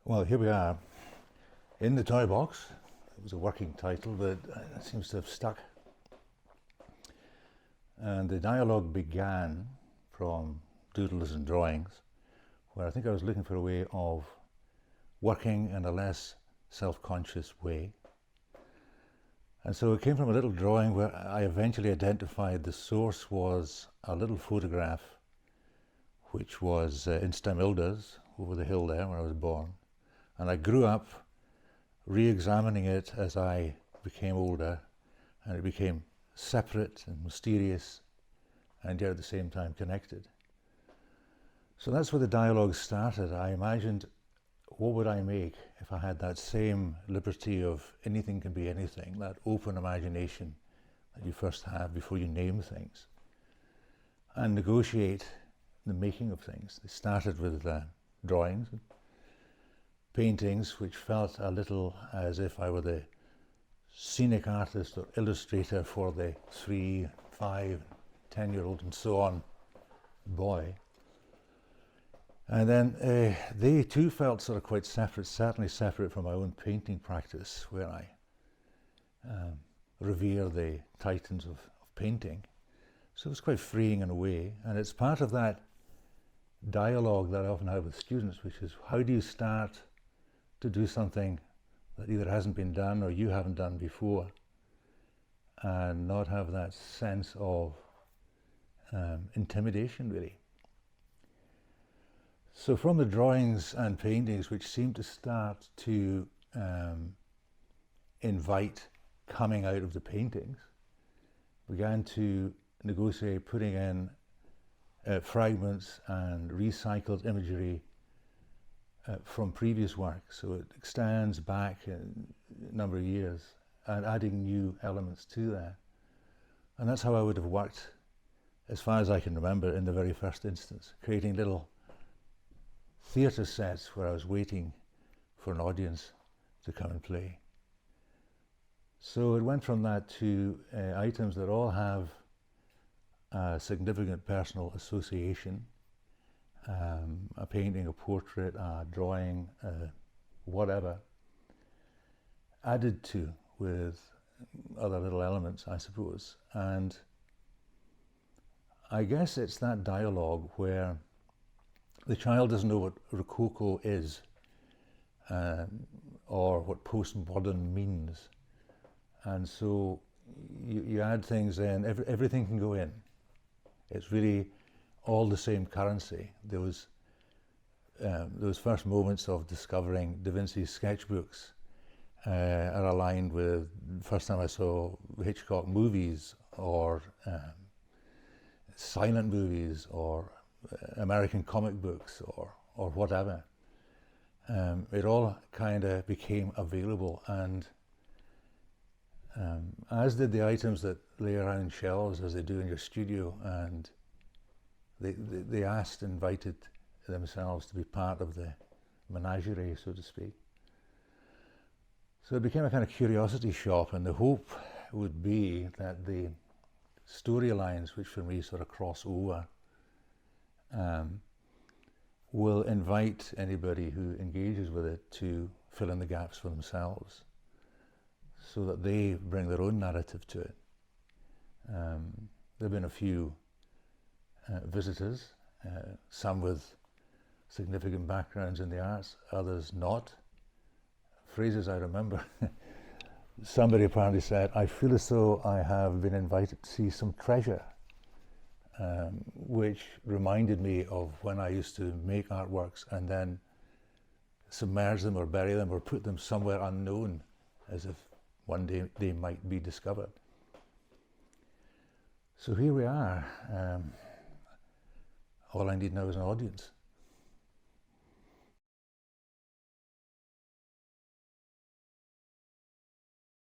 Well, here we are in the toy box. It was a working title, but it seems to have stuck. And the dialogue began from doodles and drawings, where I think I was looking for a way of working in a less self-conscious way. And so it came from a little drawing where I eventually identified the source was a little photograph, which was in Stamildas, over the hill there where I was born. And I grew up re-examining it as I became older, and it became separate and mysterious, and yet at the same time connected. So that's where the dialogue started. I imagined, what would I make if I had that same liberty of anything can be anything, that open imagination that you first have before you name things, and negotiate the making of things. They started with drawings, paintings, which felt a little as if I were the scenic artist or illustrator for the 3, 5, 10-year-old and so on boy. And then they too felt sort of quite separate, certainly separate from my own painting practice, where I revere the titans of painting. So it was quite freeing in a way, and it's part of that dialogue that I often have with students, which is, how do you start to do something that either hasn't been done or you haven't done before, and not have that sense of intimidation, really. So from the drawings and paintings, which seemed to start to invite coming out of the paintings, began to negotiate putting in fragments and recycled imagery from previous work. So it extends back a number of years and adding new elements to that. And that's how I would have worked, as far as I can remember, in the very first instance, creating little theatre sets where I was waiting for an audience to come and play. So it went from that to items that all have a significant personal association. A painting, a portrait, a drawing, whatever, added to with other little elements, I suppose. And I guess it's that dialogue where the child doesn't know what Rococo is, or what postmodern means. And so you add things in, everything can go in. It's really all the same currency. Those first moments of discovering Da Vinci's sketchbooks are aligned with the first time I saw Hitchcock movies, or silent movies, or American comic books, or whatever. It all kind of became available, and as did the items that lay around shelves, as they do in your studio, and they invited themselves to be part of the menagerie, so to speak. So it became a kind of curiosity shop, and the hope would be that the storylines, which for me sort of cross over, will invite anybody who engages with it to fill in the gaps for themselves, so that they bring their own narrative to it. There have been a few visitors, some with significant backgrounds in the arts, others not. Phrases I remember. Somebody apparently said, "I feel as though I have been invited to see some treasure," which reminded me of when I used to make artworks and then submerge them or bury them or put them somewhere unknown, as if one day they might be discovered. So here we are. All I need now is an audience.